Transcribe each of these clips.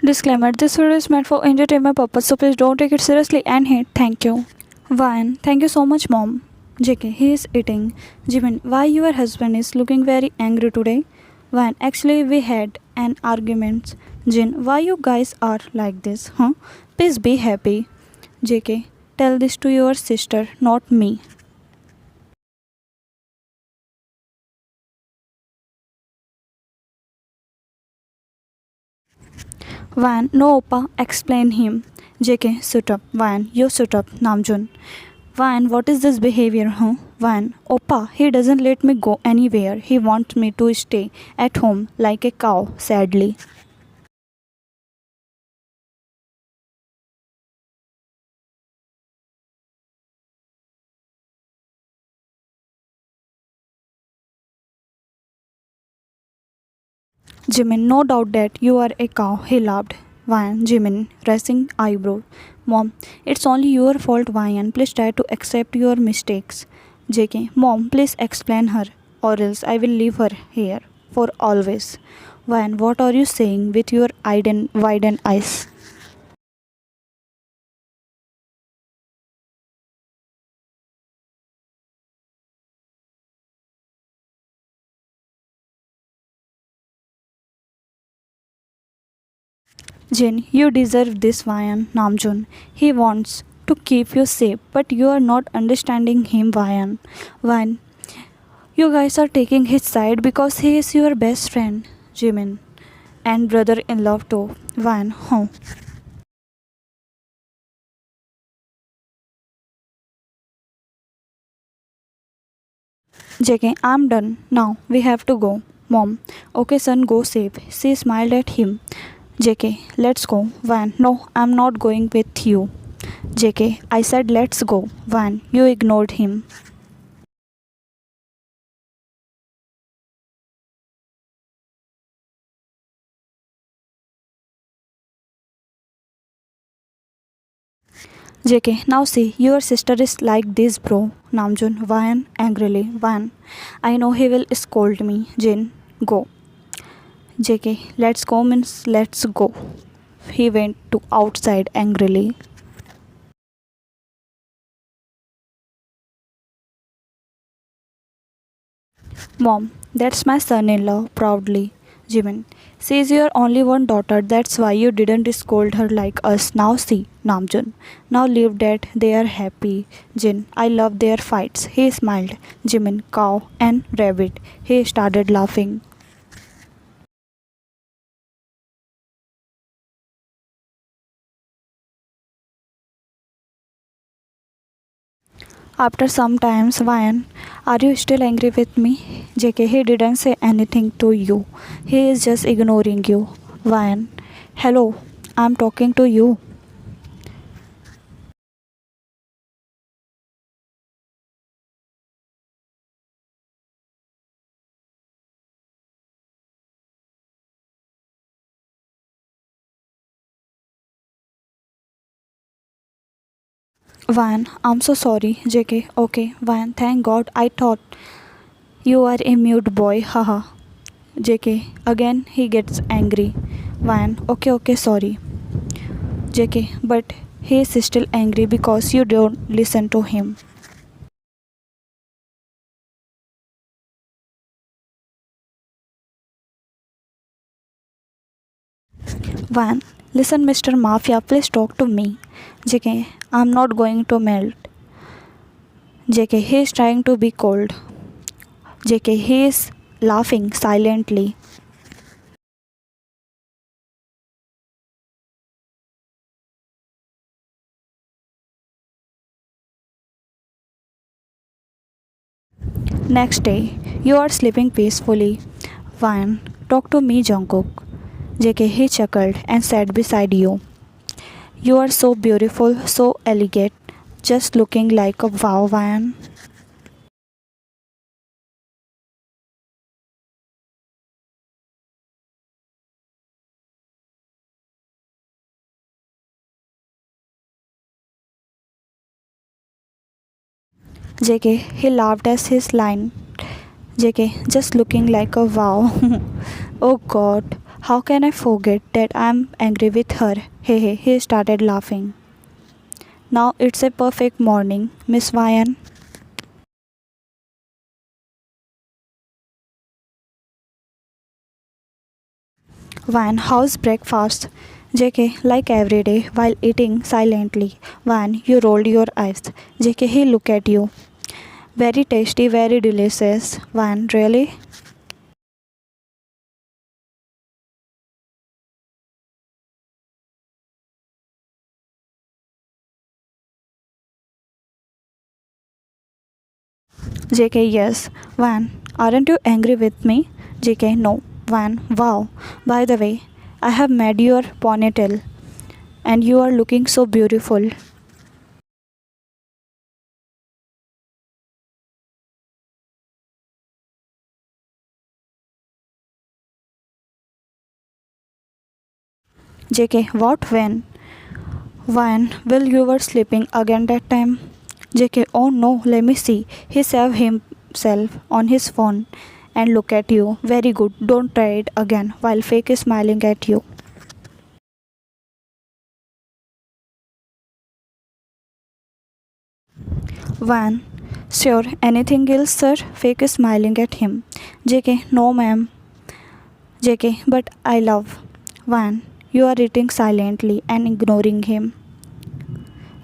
Disclaimer: this video is meant for entertainment purpose, so please don't take it seriously and hate. Thank you. Vine, thank you so much, mom. JK, he is eating. Jimin, why your husband is looking very angry today? Vine, actually, we had an argument. Jin, why you guys are like this, huh? Please be happy. JK, tell this to your sister, not me. Van, no Oppa, explain him. JK, sit up. Van, you sit up. Namjoon. Van, what is this behavior, huh? Van, Oppa, he doesn't let me go anywhere. He wants me to stay at home like a cow, sadly. Jimin, no doubt that you are a cow, he laughed. Van, Jimin, raising eyebrow. Mom, it's only your fault, Van. Please try to accept your mistakes. JK, Mom, please explain her, or else I will leave her here for always. Van, what are you saying with your widened eyes? Jin, you deserve this, Vayan. Namjoon. He wants to keep you safe, but you are not understanding him, Vayan. Vayan, you guys are taking his side because he is your best friend, Jimin, and brother in law too. Vayan, huh? JK, I'm done. Now we have to go. Mom, okay, son, go safe. She smiled at him. JK, let's go. Van, no, I'm not going with you. JK, I said let's go. Van, you ignored him. JK, now see, your sister is like this, bro. Namjoon, Van, angrily. Van, I know he will scold me. Jin, go. JK, let's go means let's go. He went to outside angrily. Mom, that's my son in law, proudly. Jimin, she is your only one daughter, that's why you didn't scold her like us. Now see, Namjoon. Now leave that they are happy. Jin, I love their fights. He smiled. Jimin, cow and rabbit. He started laughing. After some time, Vayan, are you still angry with me? JK, he didn't say anything to you. He is just ignoring you. Vayan, hello, I'm talking to you. Vayan, I'm so sorry. JK, okay. Vayan, thank God. I thought you are a mute boy. Haha. JK, again he gets angry. Vayan, okay, sorry. JK, but he is still angry because you don't listen to him. Van, listen, Mr. Mafia, please talk to me. JK, I'm not going to melt. JK, he is trying to be cold. JK, he is laughing silently. Next day, you are sleeping peacefully. Van, talk to me, Jungkook. JK, he chuckled and sat beside you. You are so beautiful, so elegant, just looking like a wow, Van. JK, he laughed at his line. JK, just looking like a wow. Oh god, How can I forget that I'm angry with her? Hey, hey, he started laughing. Now it's a perfect morning, Miss Ryan. Van, how's breakfast? JK, like every day, while eating silently. Van, you rolled your eyes. JK, he looked at you. Very tasty, very delicious. Van, really? JK, yes. Van, aren't you angry with me? JK, no. Van, wow. By the way, I have made your ponytail and you are looking so beautiful. JK, what when? Van, well, you were sleeping again that time? JK, oh no, let me see. He saved himself on his phone and look at you. Very good, don't try it again while fake is smiling at you. Van, sure, anything else, sir? Fake is smiling at him. JK, no, ma'am. JK, but I love. Van, you are eating silently and ignoring him.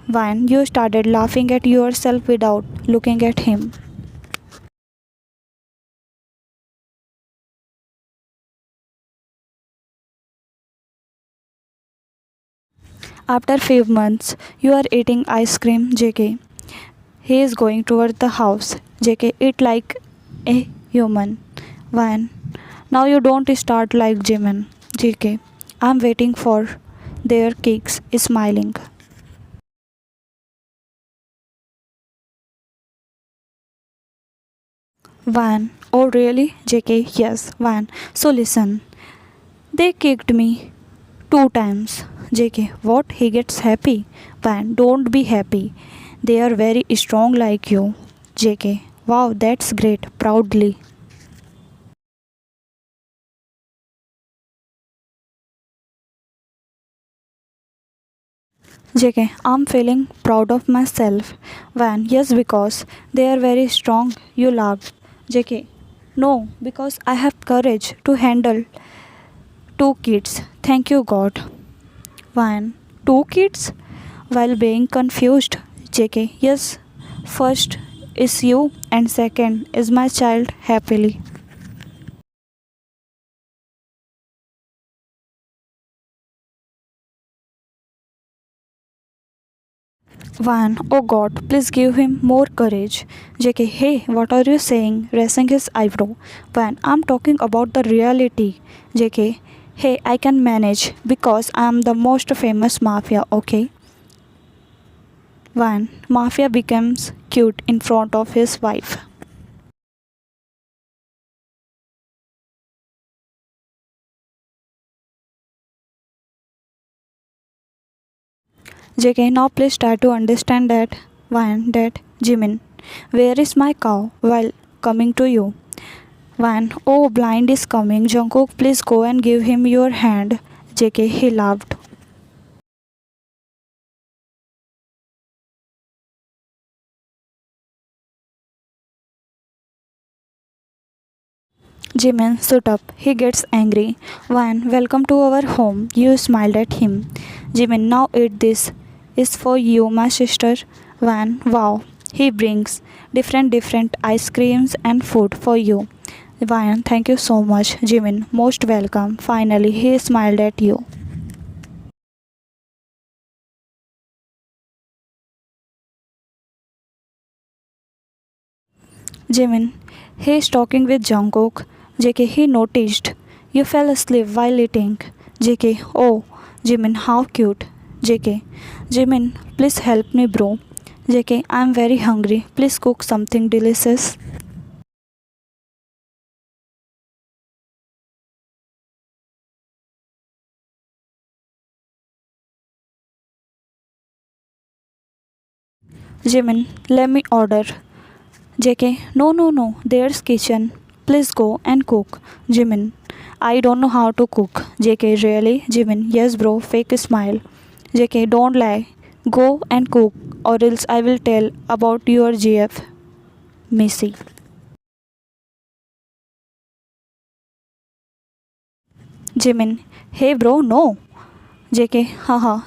Van, you started laughing at yourself without looking at him. After 5 months, you are eating ice cream, JK. He is going toward the house. JK, eat like a human. Van, now you don't start like Jimin. JK, I'm waiting for their cakes, smiling. Van, oh really? JK, yes, Van. So listen, they kicked me 2 times. JK, what? He gets happy. Van, don't be happy. They are very strong like you. JK, wow, that's great. Proudly. JK, I'm feeling proud of myself. Van, yes, because they are very strong. You laughed. JK, no, because I have courage to handle 2 kids. Thank you, God. Van, 2 kids? While being confused. JK, yes, first is you, and second is my child happily. Van, oh God, please give him more courage. JK, hey, what are you saying? Raising his eyebrow. Van, I'm talking about the reality. JK, hey, I can manage because I am the most famous mafia, okay? Van, mafia becomes cute in front of his wife. JK, now please try to understand that. Van, that Jimin, where is my cow while coming to you? Van, oh, blind is coming. Jungkook, please go and give him your hand. JK, he laughed. Jimin, suit up. He gets angry. Van, welcome to our home. You smiled at him. Jimin, now eat this. Is for you, my sister. Van, wow. He brings different ice creams and food for you. Van, thank you so much. Jimin, most welcome. Finally, he smiled at you. Jimin, he is talking with Jungkook. JK, he noticed. You fell asleep while eating. JK, oh, Jimin, how cute. JK, Jimin, please help me, bro. JK, I'm very hungry. Please cook something delicious. Jimin, let me order. JK, no, no, no, there's kitchen. Please go and cook. Jimin, I don't know how to cook. JK, really? Jimin, yes bro, fake smile. JK, don't lie. Go and cook, or else I will tell about your GF. Missy. Jimin, hey bro, no. JK, haha.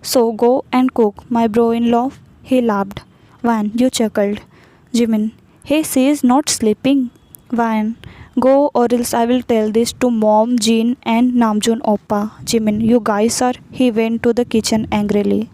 So go and cook, my bro in law. He laughed. Van, you chuckled. Jimin, hey, she is not sleeping. Van, go or else I will tell this to mom, Jean, and Namjoon Oppa. Jimin, you guys are. He went to the kitchen angrily.